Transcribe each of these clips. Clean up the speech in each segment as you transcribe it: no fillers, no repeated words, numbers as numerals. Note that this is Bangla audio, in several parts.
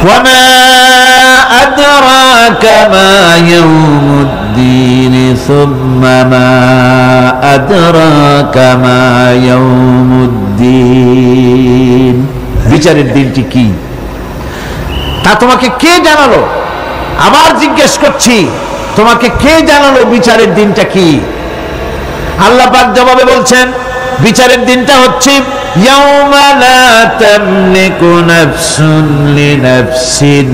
ওয়ামা আদরাকা মা ইয়াউমুদ্দিন সুম্মা মা আদরাকা মা ইয়াউমুদ্দিন। বিচারের দিনটি কি তা তোমাকে কে জানালো? আবার জিজ্ঞেস করছি, তোমাকে কে জানালো বিচারের দিনটা কি? আল্লাহ পাক জবাবে বলছেন, বিচারের দিনটা হচ্ছে ইয়াউমা লা তামলিকু নাফসুন লিনাফসিন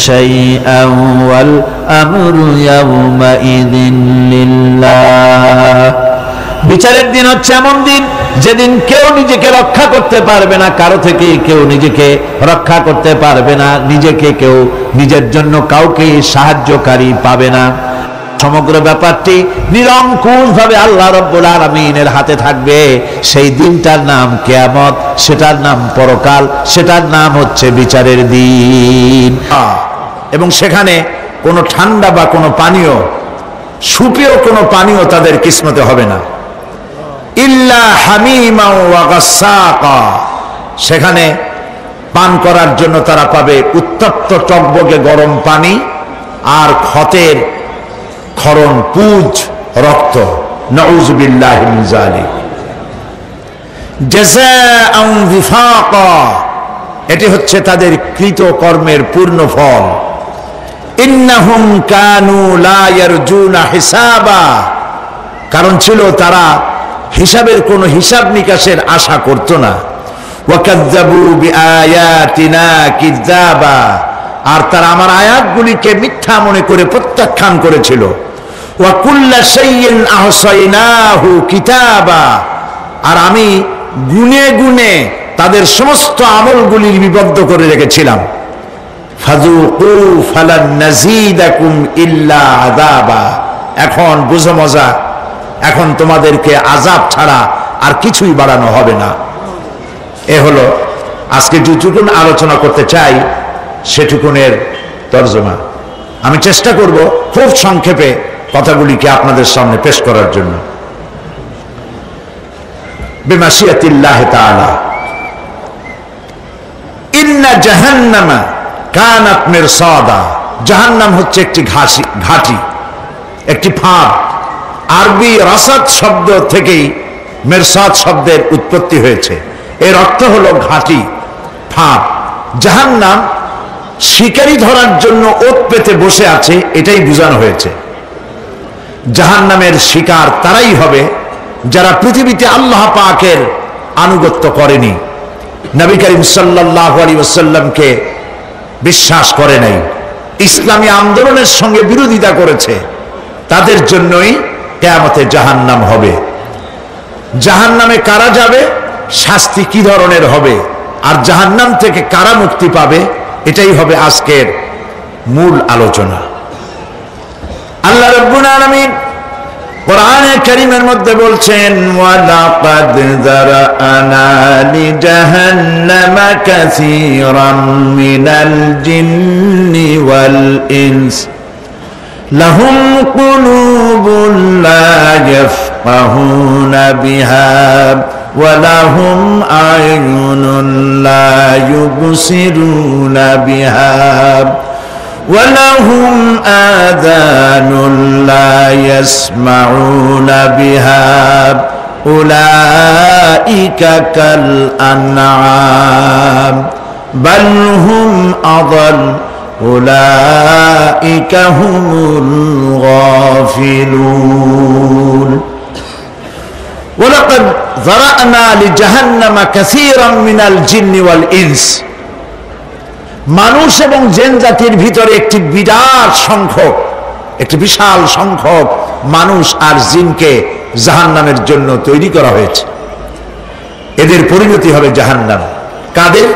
শাইআন ওয়াল আমরু ইয়াউমা ইযিন লিল্লাহ। বিচারের দিন হচ্ছে এমন দিন যেদিন কেউ নিজেকে রক্ষা করতে পারবে না, কারো থেকে কেউ নিজেকে রক্ষা করতে পারবে না, নিজেকে কেউ নিজের জন্য কাউকে সাহায্যকারী পাবে না। সমগ্র ব্যাপারটি নিরঙ্কুশ ভাবে আল্লাহ রাব্বুল আলামিনের হাতে থাকবে। সেই দিনটার নাম কিয়ামত, সেটার নাম পরকাল, সেটার নাম হচ্ছে বিচারের দিন। এবং সেখানে কোনো ঠান্ডা বা কোনো পানীয়, সুপেয় কোনো পানীয় তাদের কিসমতে হবে না। ইল্লা হামিমা ওয়া গাসসাকা, সেখানে পান করার জন্য তারা পাবে উত্তপ্ত টকবগে গরম পানি আর ক্ষতের ক্ষরণ, পুজ, রক্ত। নাউযু বিল্লাহি মিন যালিক। জাযাআন ওয়িফাকা, এটি হচ্ছে তাদের কৃত কর্মের পূর্ণ ফল। ইন্নাহুম কানু লা ইয়ারজুনা হিসাবা, কারণ ছিল তারা হিসাবের কোনো হিসাব নিকাশের আশা করত না। ওয়াকাযযাবু বিআয়াতিনা কিযাবা, আর তারা আমার আয়াতগুলিকে মিথ্যা মনে করে প্রত্যাখ্যান করেছিল। ওয়া কুল্লা শাইইন আহসাইনাহু কিতাবা, আর আমি গুনে গুনে তাদের সমস্ত আমলগুলি লিপিবদ্ধ করে রেখেছিলাম। ফাযুকু ফালান নাযীদাকুম ইল্লা আযাবা, এখন বুঝো মজা, এখন তোমাদেরকে আযাব ছাড়া আর কিছুই বাড়ানো হবে না। এ হলো আজকে যেটুকুন আলোচনা করতে চাই সেটুকুনের তরজমা। আমি চেষ্টা করব খুব সংক্ষেপে কথাগুলিকে আপনাদের সামনে পেশ করার জন্য। বিমাশিয়াতিল্লাহি তাআলা। ইন্না জাহান্নামা কানাত মিরসাদা, জাহান্নাম হচ্ছে একটি ঘাটি, একটি ফাঁদ। আরবি রাসাদ শব্দ থেকেই মিরসাদ শব্দের উৎপত্তি হয়েছে। এর অর্থ হলো ঘাটি, ফাঁদ। জাহান্নাম শিকারি ধরার জন্য ওত পেতে বসে আছে, এটাই বোঝানো হয়েছে। জাহান্নামের শিকার তারাই হবে যারা পৃথিবীতে আল্লাহ পাকের আনুগত্য করেনি, নবী করিম সাল্লাল্লাহু আলাইহি ওয়াসাল্লামকে বিশ্বাস করে নাই, ইসলামী আন্দোলনের সঙ্গে বিরোধিতা করেছে, তাদের জন্যই কিয়ামতে জাহান্নাম হবে। জাহান্নামে কারা যাবে, শাস্তি কি ধরনের হবে, আর জাহান্নাম থেকে কারা মুক্তি পাবে, এটাই হবে আজকের মূল আলোচনা। আল্লাহ রাব্বুল আলামিন কোরআনে কারীমের মধ্যে বলছেন, ওয়ালাকাদ যারানা লিজাহান্নামা কাসীরাম মিনাল জিন্নি ওয়াল ইনস লাহুম কুলুবুন লা ইয়াফকাহুনা বিহা ওয়া লাহুম আ'য়ুনুন লা ইউবসিরুনা বিহা ওয়া লাহুম আযানুন লা ইয়াসমাউনা বিহা উলাইকা কাল আনআম বাল হুম আযাল উলাইকা হুমুল গাফিলুন। ওয়ালাকাদ যারানা লিজাহান্নামা কাসীরাম মিনাল জিন্নি ওয়াল ইনস, মানুষ এবং জিন জাতির ভিতরে একটি বিরাট সংখ্যক, একটি বিশাল সংখ্যক মানুষ আর জিনকে জাহান্নামের জন্য তৈরি করা হয়েছে। এদের পরিণতি হবে জাহান্নাম। কাদের?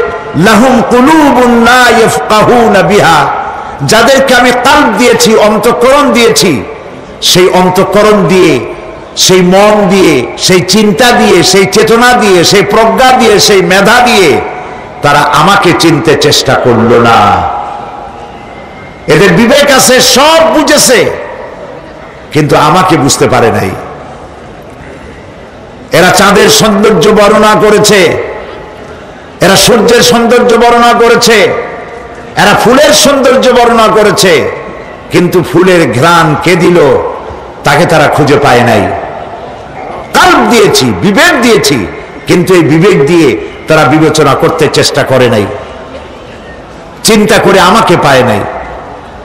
লাহুম কুলুবুন লা ইয়াফকাহুনা বিহা, যাদেরকে আমি কালব দিয়েছি, অন্তঃকরণ দিয়েছি, সেই অন্তঃকরণ দিয়ে, সেই মন দিয়ে, সেই চিন্তা দিয়ে, সেই চেতনা দিয়ে, সেই প্রজ্ঞা দিয়ে, সেই মেধা দিয়ে তারা আমাকে চিনতে চেষ্টা করলো না। এদের বিবেক আছে, সব বুঝেছে, কিন্তু আমাকে বুঝতে পারে নাই। এরা চাঁদের সৌন্দর্য বর্ণনা করেছে, এরা সূর্যের সৌন্দর্য বর্ণনা করেছে, এরা ফুলের সৌন্দর্য বর্ণনা করেছে, কিন্তু ফুলের ঘ্রাণ কে দিল তাকে তারা খুঁজে পায় নাই। কাল্ব দিয়েছি, বিবেক দিয়েছি, কিন্তু এই বিবেক দিয়ে তারা বিবেচনা করতে চেষ্টা করে নাই, চিন্তা করে আমাকে পায় নাই।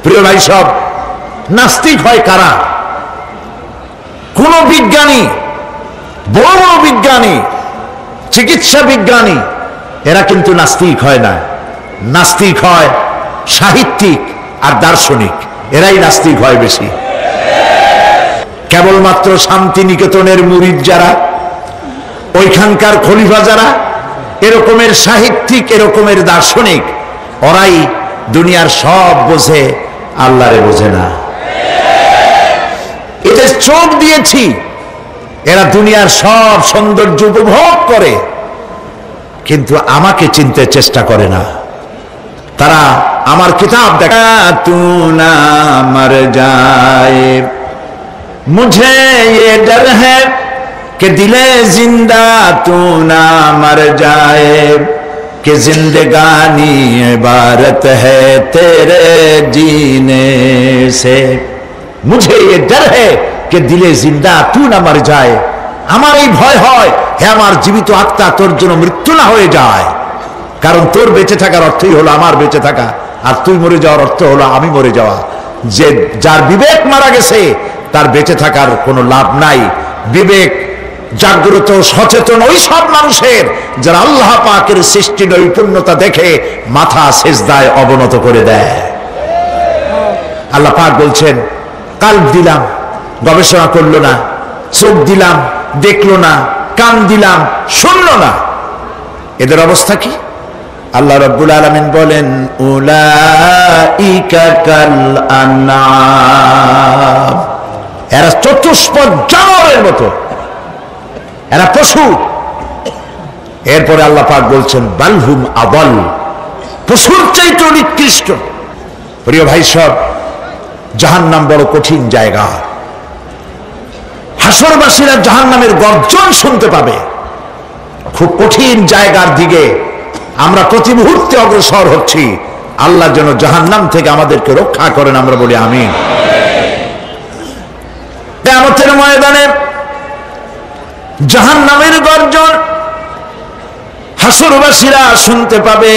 প্রিয় ভাই সব, নাস্তিক হয় কারা? কোন বিজ্ঞানী, বড় বড় বিজ্ঞানী, চিকিৎসা বিজ্ঞানী, এরা কিন্তু নাস্তিক হয় না। নাস্তিক হয় সাহিত্যিক আর দার্শনিক, এরাই নাস্তিক হয় বেশি। কেবলমাত্র শান্তিনিকেতনের মুরিদ যারা, ওইখানকার খলিফা যারা, এরকমের সাহিত্যিক, এরকমের দার্শনিক, ওরাই দুনিয়ার সব বোঝে, আল্লাহরে বোঝে না। এদের চোখ দিয়েছি, এরা দুনিয়ার সব সৌন্দর্য উপভোগ করে, কিন্তু আমাকে চিনতে চেষ্টা করে না। তারা আমার কিতাব দেখা তু না মর যায়, মুঝে ये डर है कि दिले जिंदा तू ना मर जाए, कि जिंदगानी इबारत है तेरे जीने से, मुझे ये डर है कि दिले जिंदा तू ना मर जाए। আমার এই ভয় হয়, হে আমার জীবিত আত্মা, তোর জন্য মৃত্যু না হয়ে যায়। কারণ তোর বেঁচে থাকার অর্থই হলো আমার বেঁচে থাকা, আর তুই মরে যাওয়ার অর্থ হলো আমি মরে যাওয়া। যে যার বিবেক মারা গেছে তার বেঁচে থাকার কোনো লাভ নাই। বিবেক জাগ্রত সচেতন ওই সব মানুষের যারা আল্লাহ পাকের সৃষ্টি নৈপুণ্যতা দেখে মাথা সেজদায় অবনত করে দেয়। আল্লাহ পাক বলছেন, কাল্ব দিলাম, গবেষণা করলো না, চোখ দিলাম, দেখলো না, কান দিলাম, শুনলো না, এদের অবস্থা কি? আল্লাহ রাব্বুল আলামিন বলেন, উলাইকা কাল আনআম, এরা চতুষ্পদ জানোয়ারের মতো, এরা পশু। এরপরে আল্লাহ পাক বলছেন, বালহুম আদাল, পশুর চাইতে নিকৃষ্ট। প্রিয় ভাই সব, জাহান্নাম বড় কঠিন জায়গা। হাসরবাসীরা জাহান্নামের গর্জন শুনতে পাবে। খুব কঠিন জায়গার দিকে আমরা প্রতি মুহূর্তে অগ্রসর হচ্ছি। আল্লাহ যেন জাহান্নাম থেকে আমাদেরকে রক্ষা করেন, আমরা বলি আমিন। কিয়ামতের ময়দানে জাহান্নামের গর্জন হাসরবাসীরা শুনতে পাবে।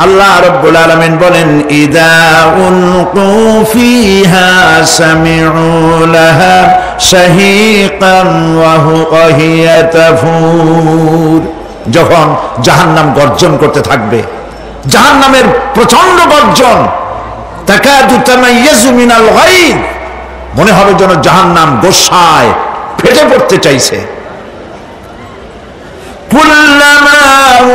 আল্লাহ রাব্বুল আলামিন বলেন, ইদা উলকু ফিহা সামিউ লাহা শাহীকান ওয়া হিয়া তাফুর, যখন জাহান্নাম গর্জন করতে থাকবে, জাহান্নামের প্রচন্ড গর্জন, তাকাদু তামাইয়াজু মিনাল গায়ব, মনে হবে যেন জাহান্নাম গোসায় ফেটে পড়তে চাইছে। কুল্লামা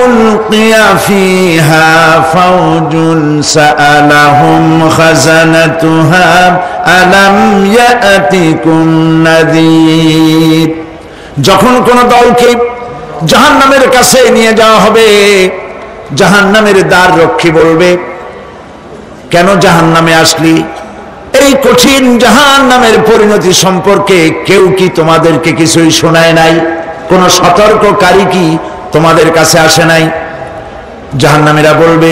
উলকিয়া ফিহা ফাওজুন সাআলাহুম খাজানাতুহা আলাম ইয়াতিকুম নাযীর, যখন কোন দলকে জাহান্নামের কাছে নিয়ে যাওয়া হবে, জাহান্নামের দ্বার রক্ষী বলবে, কেন জাহান্নামে আসলি? এই কঠিন জাহান্নামের পরিণতি সম্পর্কে কেউ কি তোমাদেরকে কিছুই শোনায় নাই? কোন সতর্ককারী কি তোমাদের কাছে আসে নাই? জাহান্নামীরা বলবে,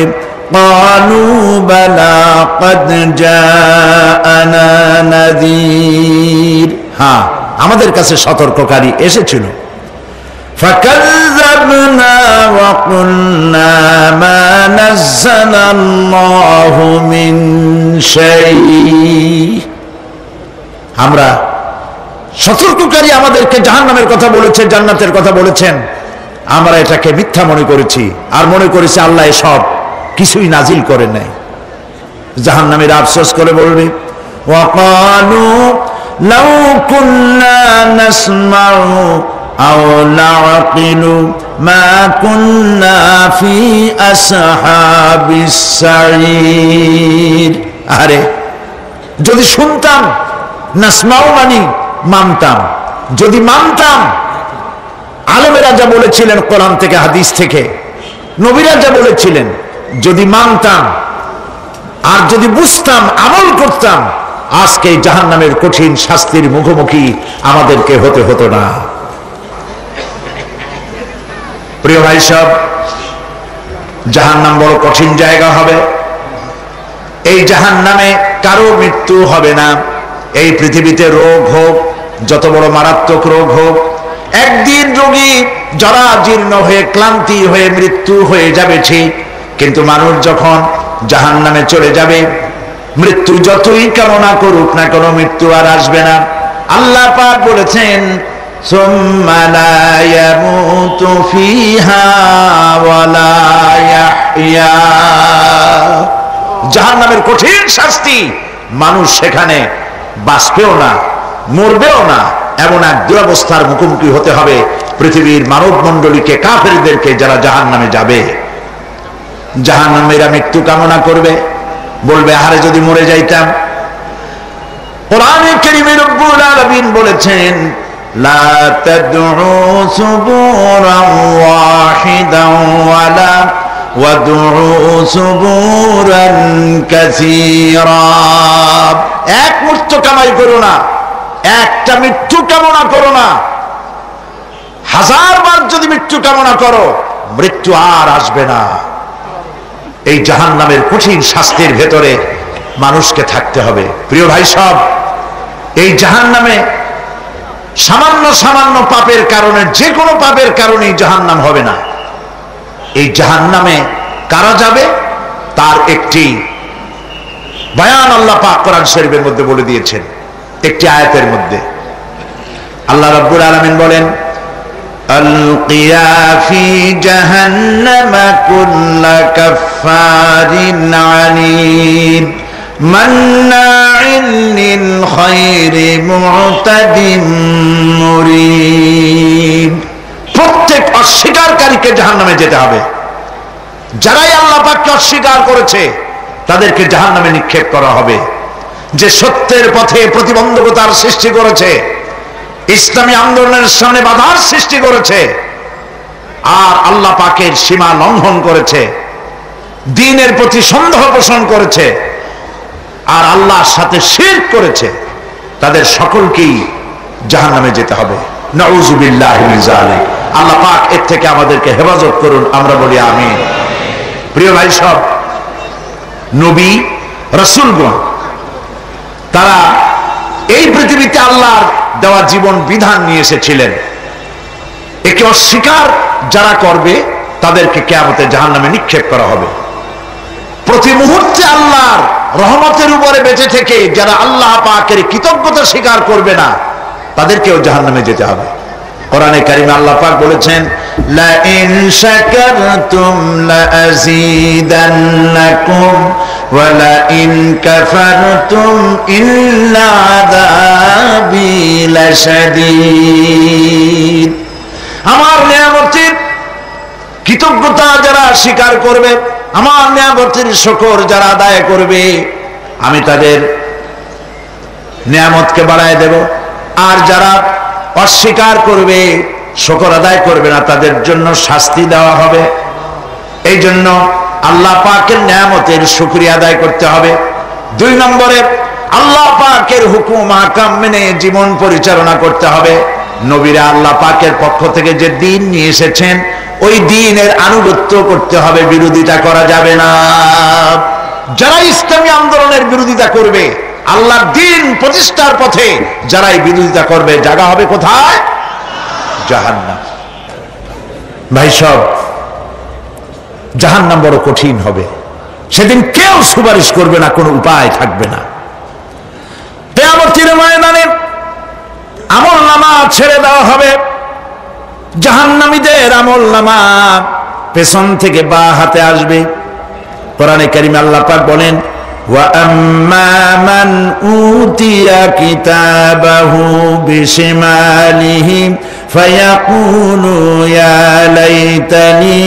ক্বালু বালা ক্বাদ জাআনা নাযীর, হ্যাঁ আমাদের কাছে সতর্ককারী এসেছিল। ফাকাযযাবনা ওয়া কুলনা মা নাযালাল্লাহু মিন শাই, আমরা সতর্ককারী আমাদেরকে জাহান্নামের কথা বলেছে, জান্নাতের কথা বলেছেন, আমরা এটাকে মিথ্যা মনে করেছি আর মনে করেছি আল্লাহ সব কিছুই নাজিল করেন নাই। জাহান্নামীরা আফসোস করে বলবে, ওয়াকালু লাউ কুন্না নাসমাউ আও নাআকিলু মা কুন্না ফি আসহাবিস সাঈর, আরে যদি শুনতাম, নাসমাউ মানি মানতাম, যদি মানতাম, আলেমেরা যা বলেছিলেন কোরআন থেকে হাদিস থেকে, নবীরা যা বলেছিলেন, যদি মানতাম আর যদি বুঝতাম, আমল করতাম, আজকে জাহান্নামের কঠিন শাস্তির মুখোমুখি আমাদেরকে হতে হতো না। প্রিয় ভাই সব, জাহান্নাম বড় কঠিন জায়গা হবে। এই জাহান্নামে কারো মৃত্যু হবে না। এই পৃথিবীতে রোগ হোক, যত বড় মারাত্মক রোগ হোক, একদিন রোগী জরাজীর্ণ হয়ে ক্লান্তি হয়ে মৃত্যু হয়ে যাবে ঠিক, কিন্তু মানুষ যখন জাহান্নামে চলে যাবে, মৃত্যু যতই কামনা করুক না কেন মৃত্যু আর আসবে না। আল্লাহ পাক বলেছেন সুম্মা লা ইয়ামুতু ফিহা ওয়া লা ইয়াহইয়া। জাহান্নামের কঠিন শাস্তি, মানুষ সেখানে বাঁচবেও না, মরবেও না, এমন এক দুরবস্থার মুখোমুখি হতে হবে পৃথিবীর মানব মণ্ডলীকে, কাফেরদেরকে, যারা জাহান্নামে যাবে। জাহান্নামীরা মৃত্যু কামনা করবে, বলবে আরে যদি মরে যাইতাম। কোরআনে কারীমে রব্বুল আলামিন বলেছেন লা তাদউ সুবুরান ওয়াহিদান ওয়ালা ওয়াদউ সুবুরান কাসীরা। এক মৃত্যু কামাই করো না, একটা মৃত্যু কামনা করো না। 1000 বার যদি মৃত্যু কামনা করো, মৃত্যু আর আসবে না। এই জাহান্নামের কঠিন শাস্তির ভেতরে মানুষকে থাকতে হবে। প্রিয় ভাই সব, এই জাহান্নামে সামান্য সামান্য পাপের কারণে, যে কোনো পাপের কারণেই জাহান্নাম হবে না। এই জাহান্নামে কারা যাবে তার একটি বয়ান আল্লাহ পাক কোরআন শরীফের মধ্যে বলে দিয়েছেন। একটি আয়াতের মধ্যে আল্লাহ রাব্বুল আলামিন বলেন আলকিয়া ফি জাহান্নামা কুল্লা কাফফারিন আনিদ মান্নাইন লিল খায়রি মু'তাদিন মুরিব। প্রত্যেক অস্বীকারীকে জাহান্নামে যেতে হবে। যারাই আল্লাহ পাককে অস্বীকার করেছে তাদেরকে জাহান্নামে নিক্ষেপ করা হবে। যে সত্যের পথে প্রতিবন্ধকতার সৃষ্টি করেছে, ইসলামী আন্দোলনের সামনে বাধার সৃষ্টি করেছে, আর আল্লাহ পাকের সীমা লঙ্ঘন করেছে, দ্বীনের প্রতি সন্দেহ পোষণ করেছে, আর আল্লাহর সাথে শিরক করেছে, তাদের সকলকেই জাহান্নামে যেতে হবে। নাউযুবিল্লাহি মিন যালিক। আল্লাহ পাক এর থেকে আমাদেরকে হেফাজত করুন, আমরা বলি আমিন। প্রিয় ভাই সব, নবী রাসূলগণ তারা এই পৃথিবীতে আল্লাহর দেওয়া জীবন বিধান নিয়ে এসেছিলেন। একে অস্বীকার যারা করবে তাদেরকে কিয়ামতে জাহান্নামে নিক্ষেপ করা হবে। প্রতি মুহূর্তে আল্লাহর রহমতের উপরে বেঁচে থেকে যারা আল্লাহ পাকের কৃতজ্ঞতা স্বীকার করবে না তাদেরকেও জাহান্নামে যেতে হবে। কোরআনে কারিমে আল্লাহ পাক বলেছেন লা ইন শাকারতুম লা আযীদান্নাকুম ওয়া লা ইন কাফারতুম ইন্না আযাবি লাশাদীদ। আমার নিয়ামতের কৃতজ্ঞতা যারা স্বীকার করবে, আমার নিয়ামতের শুকর যারা আদায় করবে, আমি তাদের নিয়ামতকে বাড়ায় দেব। আর যারা অস্বীকার করবে, শুকর আদায় করবে না, তাদের জন্য শাস্তি দেওয়া হবে। এই জন্য আল্লাহ পাকের নিয়ামতের শুকরিয়া আদায় করতে হবে। 2 নম্বরে আল্লাহ পাকের হুকুম আহকাম মেনে জীবন পরিচালনা করতে হবে। নবীরা আল্লাহ পাকের পক্ষ থেকে যে দ্বীন নিয়ে এসেছেন ওই দ্বীনের আনুগত্য করতে হবে, বিরোধিতা করা যাবে না। যারা ইসলামী আন্দোলনের বিরোধিতা করবে, আল্লাহর দ্বীন প্রতিষ্ঠার পথে যারাই বিরোধিতা করবে, জায়গা হবে কোথায়? জাহান্নাম। ভাই সব, জাহান্নাম বড় কঠিন হবে। সেদিন কেউ সুপারিশ করবে না, কোনো উপায় থাকবে না। কিয়ামতের ময়দানে আমলনামা ছেড়ে দেওয়া হবে। জাহান্নামীদের আমলনামা পেছন থেকে বা হাতে আসবে। কোরআনে কারিমে আল্লাহ পাক বলেন ওয়া আম্মা মান উতিয়া কিতাবাহু বিশিমালিহি ফায়াকুলু ইয়া লাইতানি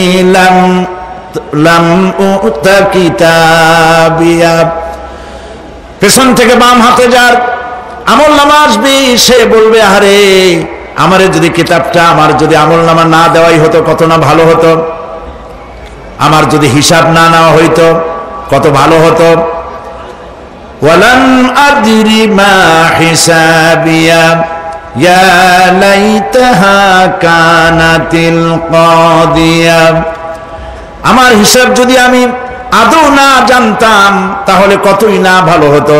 লাম উতা কিতাবিয়া। পেছন থেকে বাম হাতে যার আমলনামা আসবে, সে বলবে আরে আমারে যদি কিতাবটা, আমার যদি আমলনামা না দেওয়াই হতো কত না ভালো হতো, আমার যদি হিসাব না নেওয়া হইতো কত ভালো হতো। ওয়ালাম আদরি মা হিসাবিয়া ইয়া লাইতাহা কানাতিল কাদিয়া। আমার হিসাব যদি আমি আদৌ না জানতাম তাহলে কতই না ভালো হতো।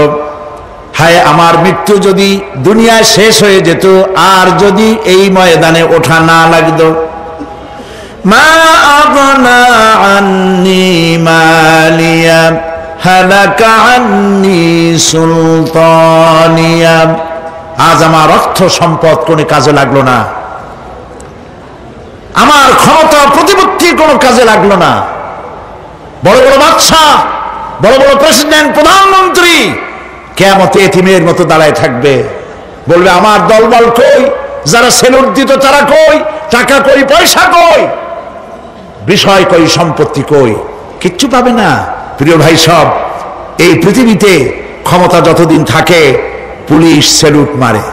হায় আমার মৃত্যু যদি দুনিয়ায় শেষ হয়ে যেত, আর যদি এই ময়দানে ওঠা না লাগতো। মা আগনা আন্নি মালিয়া হালাকা আন্নি সুলতানিয়া। আজ আমার অর্থ সম্পদ কোনো কাজে লাগলো না, আমার ক্ষমতা প্রতিপত্তি কোনো কাজে লাগলো না। বড় বড় বাদশা, বড় বড় প্রেসিডেন্ট, প্রধানমন্ত্রী কিয়ামতে এতিমের মতো দাঁড়ায় থাকবে, বলবে আমার দলবল কই, যারা সেলুট দিত তারা কই, টাকা কই, পয়সা কই, বিষয় কই, সম্পত্তি কই, কিচ্ছু পাবে না। প্রিয় ভাই সব, এই পৃথিবীতে ক্ষমতা যতদিন থাকে পুলিশ সেলুট মারে,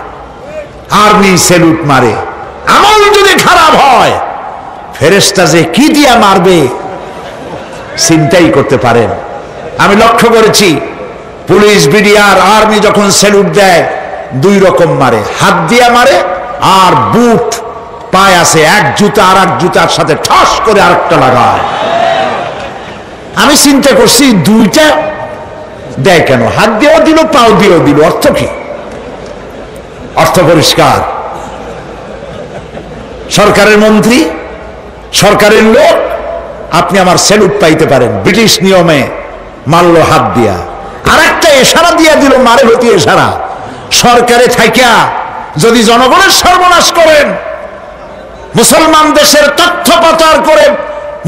আর্মি সেলুট মারে। আমল যদি খারাপ হয় ফেরেশতা যে কি দিয়া মারবে চিন্তাই করতে পারেন। আমি লক্ষ্য করেছি পুলিশ, বিডিআর, আর্মি যখন সেলুট দেয় দুই রকম মারে, হাত দিয়া মারে আর বুট পায় আছে, এক জুতা আর এক জুতার সাথে ঠাস করে আরেকটা লাগায়। আমি চিন্তা করছি দুইটা দেয় কেন, হাত দিয়েও দিল পাও দিয়েও দিল, অর্থ কি? অর্থ পরিষ্কার। সরকারের মন্ত্রী, সরকারের লোক, আপনি আমার সেলুট পাইতে পারেন, ব্রিটিশ নিয়মে মারল হাত দিয়া, আর একটা ইশারা দিয়া দিল, মারে হতি ইশারা। সরকারে থাইকা যদি জনগণের সর্বনাশ করেন, মুসলমান দেশের তথ্য পাচার করে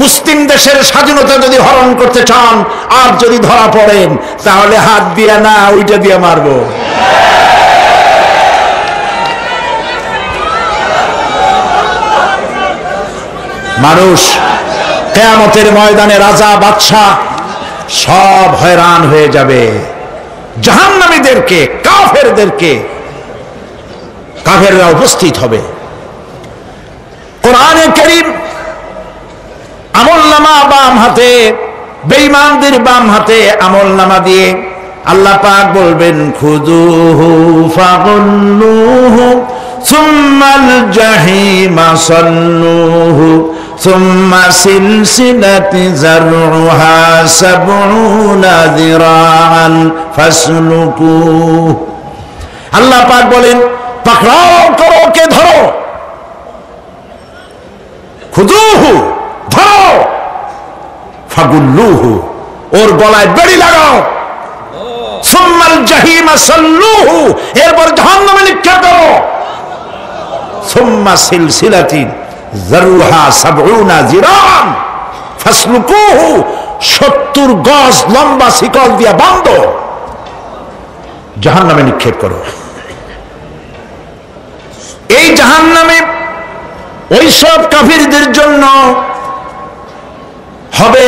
মুসলিম দেশের স্বাধীনতা যদি হরণ করতে চান, আর যদি ধরা পড়েন তাহলে হাত দিয়া না ওইটা দিয়ে মারবো। মানুষ কিয়ামতের ময়দানে রাজা বাদশা সব হয়রান হয়ে যাবে। জাহান্নামীদেরকে, কাফেরদেরকে, কাফেররা উপস্থিত হবে। কোরআনে কারীম আমলনামা বাম হাতে, বেঈমানদের বাম হাতে আমলনামা দিয়ে আল্লাহ পাক বলবেন খুযুহু ফাগুল্লুহু সুম্মাল জাহিমা সাল্লুহু সুম্মা সিলসিলাতি যারউহা সাবউনা যিরাআন ফাসলুকুহু। আল্লাহ পাক বলেন পাকড়াও করো, কে ধরো, খুযুহু ধরো, ফাগুল্লুহু ওর গলায় বেড়ি লাগাও, সুম্মাল জাহিমা সাল্লুহু এরপর জাহান্নামে নিক্ষেপ করো, সুম্মা সিলসিলাতিন যারউহা সাবউনা যিরাআন ফাসলুকুহু 70 গজ লম্বা শিকল দিয়া বাঁধো, জাহান্নামে নিক্ষেপ করো। এই জাহান্নামে ওই সব কাফিরদের জন্য হবে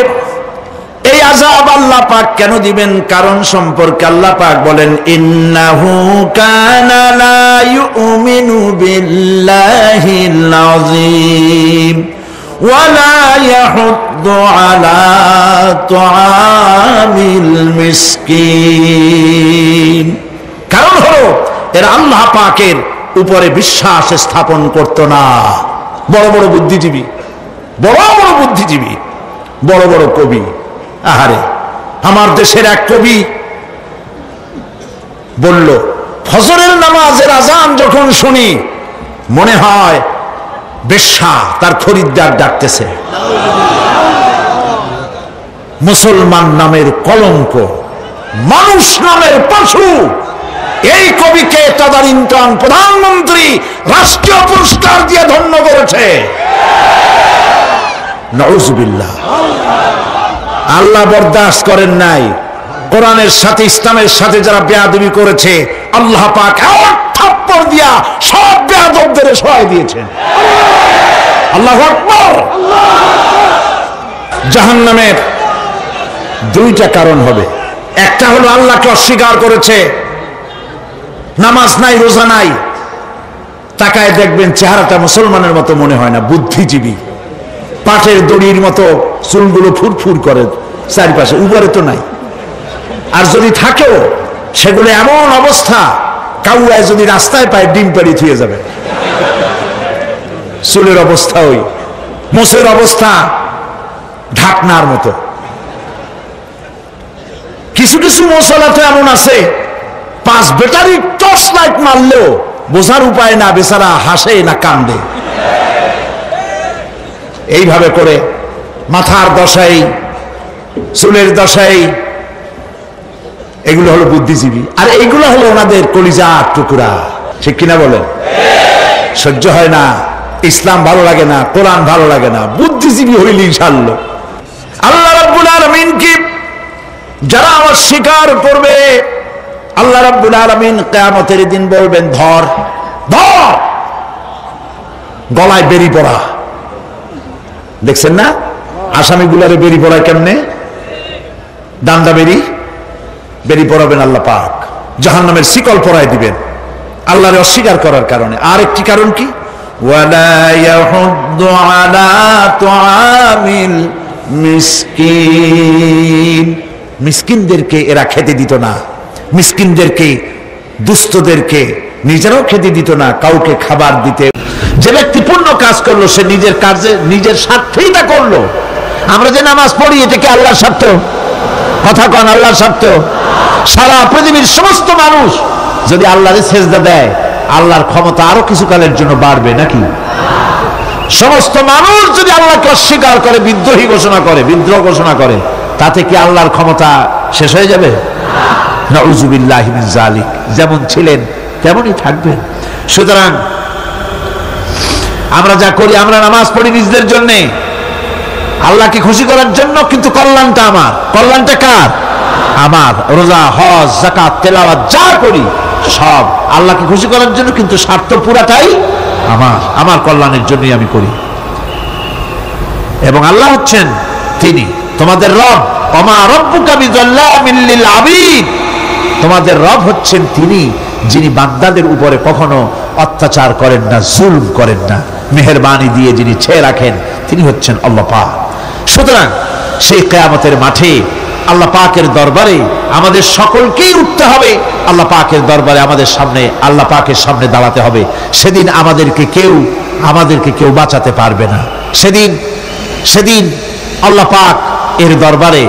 এই আযাব। আল্লাহ পাক কেন দিবেন কারণ সম্পর্কে আল্লাহ পাক বলেন ইন্নাহু কানা লা ইউমিনু বিল্লাহিল আযীম ওয়া লা ইয়াহুদ্দু আলা তুআমিল মিসকিন। কারণ হলো এরা আল্লাহ পাকের উপরে বিশ্বাস স্থাপন করত না। বড় বড় বুদ্ধিজীবী, বড় বড় বুদ্ধিজীবী, বড় বড় কবি। আহারে, আমার দেশের এক কবি বলল ফজরের নামাজের আজান যখন শুনি মনে হয় বেশ্যা তার খরিদ্দার ডাকতেছে। মুসলমান নামের কলঙ্ক, মানুষ নামের পশু। এই কবিকে তদানীন্তন প্রধানমন্ত্রী রাষ্ট্রীয় পুরস্কার দিয়ে ধন্য করেছে। নাউজুবিল্লাহ। আল্লাহ বরদাস্ত করেন নাই। কোরআনের সাথে ইসলামের সাথে যারা বেয়াদবি করেছে আল্লাহ পাক এক থাপ্পড় দিয়া সব বেয়াদবদের সহায় দিয়েছেন। আল্লাহু আকবার। জাহান্নামের দুইটা কারণ হবে। একটা হলো আল্লাহকে অস্বীকার করেছে, নামাজ নাই, রোজা নাই, তাকায় দেখবেন চেহারাটা মুসলমানের মতো মনে হয় না, বুদ্ধিজীবী, পাটের দড়ির মতো চুলগুলো ফুরফুর করে চারিপাশে, উপরে তো নাই। আর যদি থাকেও সেগুলো এমন অবস্থা, কাউয়ায় যদি রাস্তায় পায় ডিম পাড়ি থুয়ে যাবে। চুলের অবস্থা ওই, মোষের অবস্থা ঢাকনার মতো। কিছু কিছু মশলা তো এমন আছে 5 ব্যাটারি টর্চ লাইট মারলেও বোঝার উপায় না, বেচারা হাসে না কান্দে। এইভাবে করে মাথার দশাই, চুলের দশাই, এগুলো হলো বুদ্ধিজীবী, আর এইগুলো হলো ওনাদের কলিজার টুকরা। ঠিক কিনা বলেন? সহ্য হয় না, ইসলাম ভালো লাগে না, কোরআন ভালো লাগে না, বুদ্ধিজীবী হইলে ইনশাআল্লাহ। আল্লাহ রাব্বুল আলামিন কি যারা অস্বীকার করবে, আল্লাহ রাব্বুল আলামিন কিয়ামতের দিন বলবেন, ধর ধর, গলায় বেরি পড়া। দেখছেন না আসামিগুলারে বেরি পড়ায় কেমনে? ডান্ডা বেরি পড়াবেন আল্লাহ পাক, জাহান্নামের শিকল পরায় দিবেন আল্লাহরে অস্বীকার করার কারণে। আর একটি কারণ কি? ওয়ালা ইয়াহুদ্দু আলা তুআমিল মিসকিন, মিসকিনদেরকে এরা খেতে দিত না, মিসকিনদেরকে, দুস্থদেরকে নিজেরাও খেতে দিত না, কাউকে খাবার দিতে। যে ব্যক্তি পূর্ণ কাজ করলো সে নিজের কাজে নিজের স্বার্থেই তা করলো। আমরা যে নামাজ পড়ি এটা কি আল্লাহর স্বার্থ? কথা কন, আল্লাহর স্বার্থ। সারা পৃথিবীর সমস্ত মানুষ যদি আল্লাহরে সেজদা দেয়, আল্লাহর ক্ষমতা আরো কিছুকালের জন্য বাড়বে নাকি? সমস্ত মানুষ যদি আল্লাহকে অস্বীকার করে, বিদ্রোহী ঘোষণা করে, বিদ্রোহ ঘোষণা করে, তাতে কি আল্লাহর ক্ষমতা শেষ হয়ে যাবে? নাউযুবিল্লাহি মিন যালিক। যেমন ছিলেন তেমনই থাকবেন। সুতরাং আমরা যা করি, আমরা নামাজ পড়ি নিজেদের জন্য, আল্লাহকে খুশি করার জন্য, কিন্তু কল্যাণটা আমার। কল্যাণটা কার? আমার। রোজা, হজ, যাকাত, তেলাওয়াত যা করি সব আল্লাহকে খুশি করার জন্য, কিন্তু স্বার্থ পুরাটাই আমার, আমার কল্যাণের জন্যই আমি করি। এবং আল্লাহ হচ্ছেন তিনি তোমাদের রব। ওমা রব্বুকা বিযাল্লামিল লিল আবিদ, তোমাদের রব হচ্ছেন তিনি যিনি বান্দাদের উপরে কখনো অত্যাচার করেন না, জুলম করেন না, মেহেরবানি দিয়ে যিনি ছেয়ে রাখেন, তিনি হচ্ছেন আল্লাহ পাক। সুতরাং সেই কিয়ামতের মাঠে আল্লাহ পাকের দরবারে আমাদের সকলকেই উঠতে হবে। আল্লাহ পাকের দরবারে আমাদের সামনে, আল্লাহ পাকের সামনে দাঁড়াতে হবে। সেদিন আমাদেরকে কেউ বাঁচাতে পারবে না। সেদিন আল্লাহ পাক এর দরবারে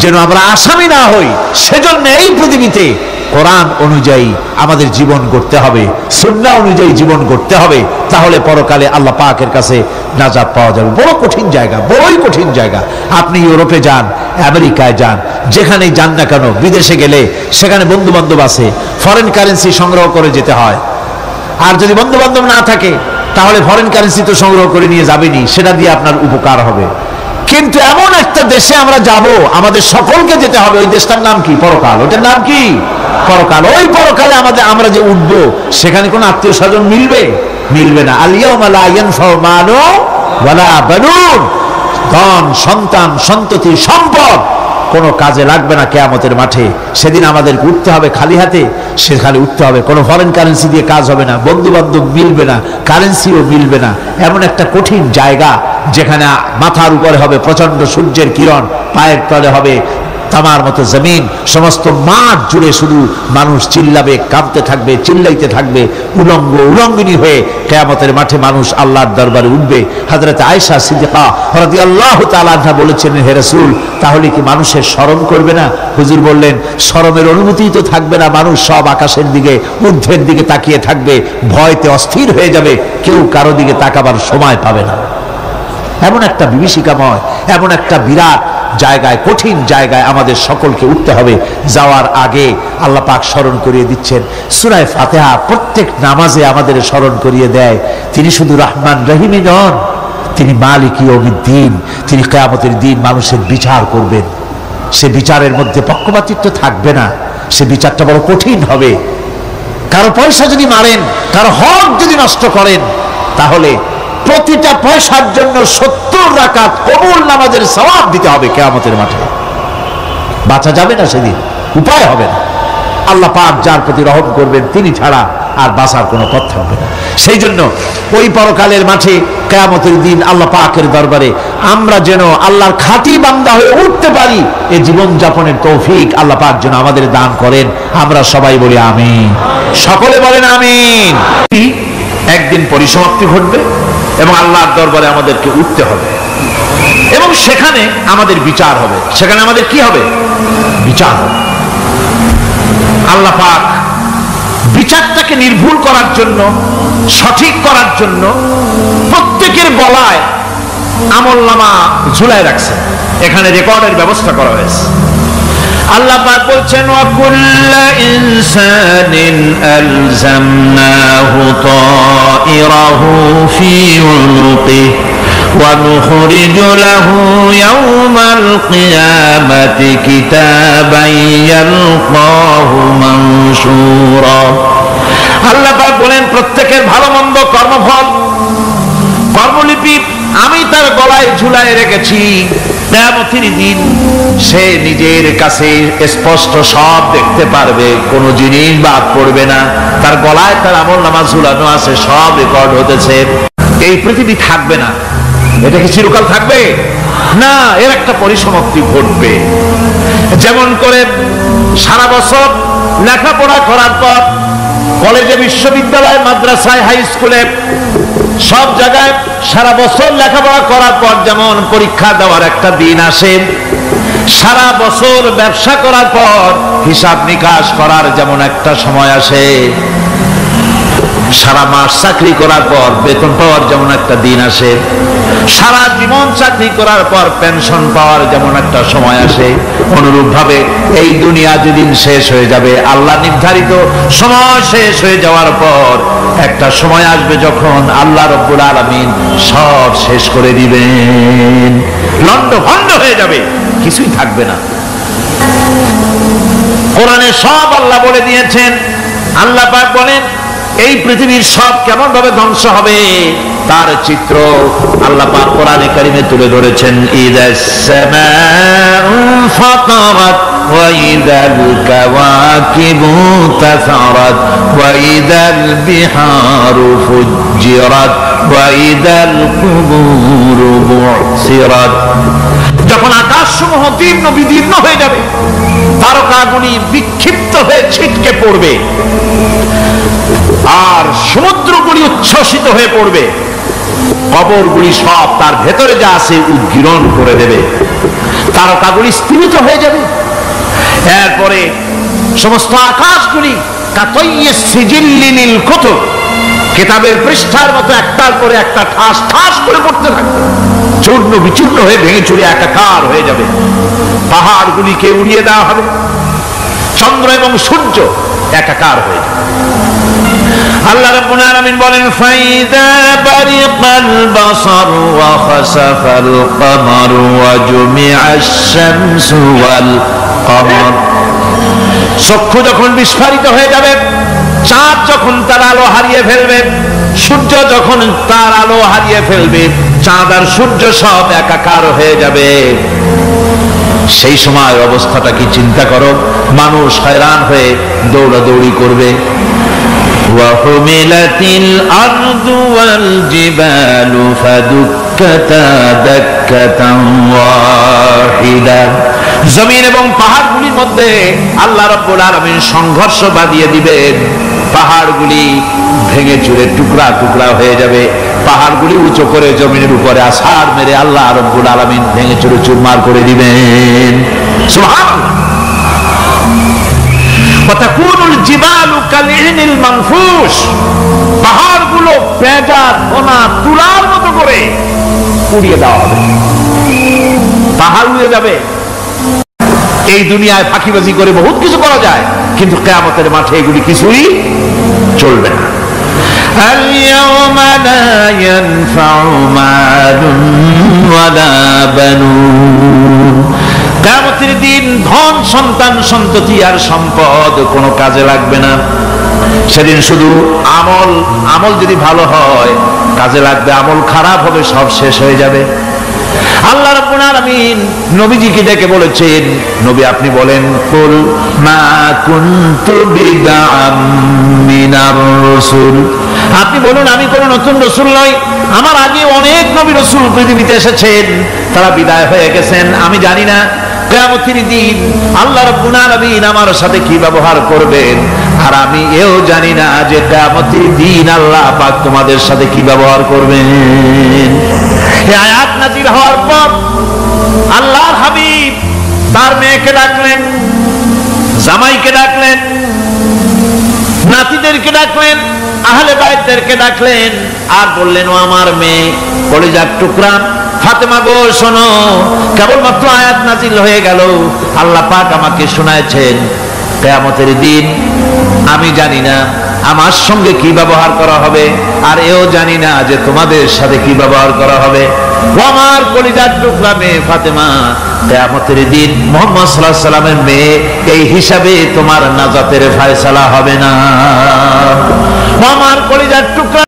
যেন আমরা আসামি না হই, সেজন্য এই পৃথিবীতে কোরআন অনুযায়ী আমাদের জীবন গড়তে হবে, সুন্নাহ অনুযায়ী জীবন গড়তে হবে। তাহলে পরকালে আল্লাহ পাকের কাছে নাজাত পাওয়া যাবে। বড় কঠিন জায়গা, বড়ই কঠিন জায়গা। আপনি ইউরোপে যান, আমেরিকায় যান, যেখানেই যান না কেন, বিদেশে গেলে সেখানে বন্ধু বান্ধব আছে, ফরেন কারেন্সি সংগ্রহ করে যেতে হয়। আর যদি বন্ধু বান্ধব না থাকে তাহলে ফরেন কারেন্সি তো সংগ্রহ করে নিয়ে যাবেনি, সেটা দিয়ে আপনার উপকার হবে। কিন্তু এমন একটা দেশে আমরা যাব, আমাদের সকলকে যেতে হবে। ওই দেশটার নাম কি? পরকাল। ওটার নাম কি? পরকাল। ওই পরকালে আমরা যে উঠবো, সেখানে কোনো আত্মীয় স্বজন মিলবে না। আল ইয়াউমা লা ইয়ানফাউ মালু ওয়ালা বানুন, ধন, সন্তান, সন্ততি, সম্পদ কোনো কাজে লাগবে না কিয়ামতের মাঠে। সেদিন আমাদেরকে উঠতে হবে খালি হাতে। সেখানে উঠতে হবে, কোনো ফরেন কারেন্সি দিয়ে কাজ হবে না, বন্ধু বান্ধব মিলবে না, কারেন্সিও মিলবে না। এমন একটা কঠিন জায়গা যেখানে মাথার উপরে হবে প্রচন্ড সূর্যের কিরণ, পায়ের তলে হবে তামার মতো জমিন, সমস্ত মাঠ জুড়ে শুধু মানুষ চিল্লাবে, কাঁপতে থাকবে, চিল্লাইতে থাকবে, উলঙ্গিনী হয়ে কিয়ামতের মাঠে মানুষ আল্লাহর দরবারে উঠবে। হযরত আয়েশা সিদ্দিকা রাদিয়াল্লাহু তাআলা আনহা বলেছেন, হে রাসূল, তাহলে কি মানুষের শরম করবে না? হুজুর বললেন, শরমের অনুমতি তো থাকবে না। মানুষ সব আকাশের দিকে, ঊর্ধ্বের দিকে তাকিয়ে থাকবে, ভয়তে অস্থির হয়ে যাবে, কেউ কারো দিকে তাকাবার সময় পাবে না। এমন একটা বিভীষিকাময়, এমন একটা বিরাট জায়গায়, কঠিন জায়গায় আমাদের সকলকে উঠতে হবে। যাওয়ার আগে আল্লাহ পাক স্মরণ করিয়ে দিচ্ছেন, সূরা ফাতিহা প্রত্যেক নামাজে আমাদের স্মরণ করিয়ে দেয়, তিনি শুধু রহমান রহিমই নন, তিনি মালিক ইয়াউমিদ্দিন। তিনি কিয়ামতের দিন মানুষের বিচার করবেন। সে বিচারের মধ্যে পক্ষপাতিত্ব থাকবে না। সে বিচারটা বড় কঠিন হবে। কারো পয়সা যদি মারেন, কারো হক যদি নষ্ট করেন, তাহলে প্রতিটা পয়সার জন্য 70 রাকাত কবুল নামাজের সওয়াব দিতে হবে কিয়ামতের মাঠে। বাঁচা যাবে না, সেদিন উপায় হবে না। আল্লাহ পাক যার প্রতি রহম করবেন তিনি ছাড়া আর বাঁচার কোনো পথ থাকবে না। সেই জন্য ওই পরকালের মাঠে কিয়ামতের দিন আল্লাহ পাকের দরবারে আমরা যেন আল্লাহর খাঁটি বান্দা হয়ে উঠতে পারি, এই জীবন যাপনের তৌফিক আল্লাহ পাক যেন আমাদের দান করেন। আমরা সবাই বলি আমিন, সকলে বলেন আমিন। একদিন পরিসমাপ্তি ঘটবে এবং আল্লাহর দরবারে আমাদেরকে উঠতে হবে এবং সেখানে আমাদের বিচার হবে। সেখানে আমাদের কি হবে? বিচার। আল্লাহ পাক বিচারটাকে নির্ভুল করার জন্য, সঠিক করার জন্য প্রত্যেকের গলায় আমলনামা ঝুলায় রাখছেন, এখানে রেকর্ডের ব্যবস্থা করা হয়েছে। আল্লাহ পাক বলছেন ওয়া কুল্লু ইনসানিন আলজামনাহু তাইরাহু ফি উনুকিহি ওয়া নুখরিজু লাহু ইয়াওমাল কিয়ামাতি কিতাবান ইয়ালকাহু মানশুরা। আল্লাহ পাক বলেন প্রত্যেকের ভালো মন্দ কর্মফল, কর্মলিপি আমি তার গলায় ঝুলায় রেখেছি। কিয়ামতের দিন সে নিজের কাছে স্পষ্ট সব দেখতে পারবে, কোনো জিনিস বাদ পড়বে না। তার গলায় তার আমলনামা ঝুলানো আছে, সব রেকর্ড হতেছে। এই পৃথিবী থাকবে না, এটা কি চিরকাল থাকবে না, এর একটা পরিসমাপ্তি ঘটবে। যেমন করে সারা বছর লেখাপড়া করার পর কলেজে, বিশ্ববিদ্যালয়ে, মাদ্রাসায়, হাই স্কুলে, সব জায়গায় সারা বছর লেখাপড়া করার পর যেমন পরীক্ষা দেওয়ার একটা দিন আসে, সারা বছর ব্যবসা করার পর হিসাব নিকাশ করার যেমন একটা সময় আসে, সারা মাস চাকরি করার পর বেতন পাওয়ার যেমন একটা দিন আসে, সারা জীবন চাকরি করার পর পেনশন পাওয়ার যেমন একটা সময় আসে, অনুরূপ ভাবে এই দুনিয়া যেদিন শেষ হয়ে যাবে, আল্লাহ নির্ধারিত সময় শেষ হয়ে যাওয়ার পর একটা সময় আসবে যখন আল্লাহ রব্বুল আলামিন সব শেষ করে দিবেন, লন্ডভন্ড হয়ে যাবে, কিছুই থাকবে না। কোরআনে সব আল্লাহ বলে দিয়েছেন। আল্লাহ পাক বলেন এই পৃথিবীর সব কেমন ভাবে ধ্বংস হবে তার চিত্র আল্লাহ পাক কোরআনে কারিমে তুলে ধরেছেন। ইদাস সামাউ ফাতারাত ওয়া ইদাল কাওয়াকিবু তাসারাত ওয়া ইদাল বিহারু ফুজ্জিরাত ওয়া ইদাল কুবুরু বুসিরাত। যখন আকাশসমূহ দীর্ণ বিদীর্ণ হয়ে যাবে, তারকাগুলি বিক্ষিপ্ত হয়ে ছিটকে পড়বে, আর সমুদ্রগুলি উচ্ছ্বসিত হয়ে পড়বে, কবরগুলি সব তার ভেতরে যা আছে উদ্গীরণ করে দেবে, তারকাগুলি স্থিমিত হয়ে যাবে। এরপরে সমস্ত আকাশগুলি কাতাইয়িস সিজিল্লিল কুতুব, কিতাবের পৃষ্ঠার মতো একটার পরে একটা ঠাস ঠাস করে পড়তে থাকবে, চূর্ণ বিচূর্ণ হয়ে ভেঙে চুরে একাকার হয়ে যাবে। পাহাড়গুলিকে উড়িয়ে দেওয়া হবে, চন্দ্র এবং সূর্য একাকার হয়ে যাবে। আল্লাহ রাব্বুল আলামিন বলেন ফাইদা বারিকাল বাসার ওয়া খাসাফাল কমার ওয়া জুমিআশ শামসু ওয়াল কমার। চক্ষু যখন বিস্ফারিত হয়ে যাবে, চাঁদ যখন তার আলো হারিয়ে ফেলবে, সূর্য যখন তার আলো হারিয়ে ফেলবে, চাঁদ আর সূর্য সব একাকার হয়ে যাবে, সেই সময় অবস্থাটা কি চিন্তা করো। মানুষ হয়রান হয়ে দৌড়াদৌড়ি করবে। ওয়াহুমিলাতিল আরদু ওয়াল জিবালু ফাদুক্কাতা দাক্কাতান ওয়াহিদা। জমিন এবং পাহাড়গুলির মধ্যে আল্লাহ রাব্বুল আলামিন সংঘর্ষ বাঁধিয়ে দিবেন, পাহাড়গুলি ভেঙে চুরে টুকরা টুকরা হয়ে যাবে, পাহাড়গুলি উঁচু করে জমিনের উপরে আছাড় মেরে আল্লাহ রাব্বুল আলামিন ভেঙে চুরে চুরমার করে দিবেন। সুবহানাল্লাহ। ওয়াতাকুনুল জিবালু কালইনিল মানফুশ, পাহাড়গুলো পেঁজা কোনা তুলার মতো করে উড়িয়ে দেওয়া হবে, পাহাড় উড়ে যাবে। এই দুনিয়ায় ফাঁকিবাজি করে বহুত কিছু করা যায়, কিন্তু কিয়ামতের মাঠে এগুলি কিছুই চলবে না। আল-ইয়াওমা লা ইয়ানফাউ মালুন ওয়ালা বানুন। কিয়ামতের দিন ধন, সন্তান, সন্ততি আর সম্পদ কোনো কাজে লাগবে না। সেদিন শুধু আমল যদি ভালো হয় কাজে লাগবে, আমল খারাপ হবে সব শেষ হয়ে যাবে। আল্লাহ রাব্বুল আলামিন নবীজিকে ডেকে বলেছেন, নবী আপনি বলেন, কুল মা কুনতু বিদআম মিনার রাসূল, আপনি বলুন আমি কোন নতুন রাসূল নই, আমার আগে অনেক নবী রাসূল পৃথিবীতে এসেছেন, তারা বিদায় হয়ে গেছেন। আমি জানি না কিয়ামতের দিন আল্লাহ রাব্বুল আলামিন আমার সাথে কি ব্যবহার করবেন, আর আমি এও জানি না যে কিয়ামতের দিন আল্লাহ পাক তোমাদের সাথে কি ব্যবহার করবেন। এই আয়াত নাযিল হওয়ার পর আল্লাহর হাবিব তার মেয়েকে ডাকলেন, জামাইকে ডাকলেন, নাতিদেরকে ডাকলেন, আহলে বাইতদেরকে ডাকলেন, আর বললেন, ও আমার মেয়ে কলিজার টুকরা ফাতেমা গো, শোনো, কেবলমাত্র আয়াত নাজিল হয়ে গেল, আল্লাহ পাক আমাকে শোনাচ্ছেন, কিয়ামতের দিন আমি জানি না আমার সঙ্গে কি ব্যবহার করা হবে, আর এও জানি না যে তোমাদের সাথে কি ব্যবহার করা হবে। ও আমার কলিজার টুকরা মেয়ে ফাতেমা, কিয়ামতের দিন মুহাম্মদ সাল্লাল্লাহু আলাইহি সাল্লামের মেয়ে, এই হিসাবে তোমার নাজাতের ফয়সালা হবে না। ও আমার কলিজার টুকরা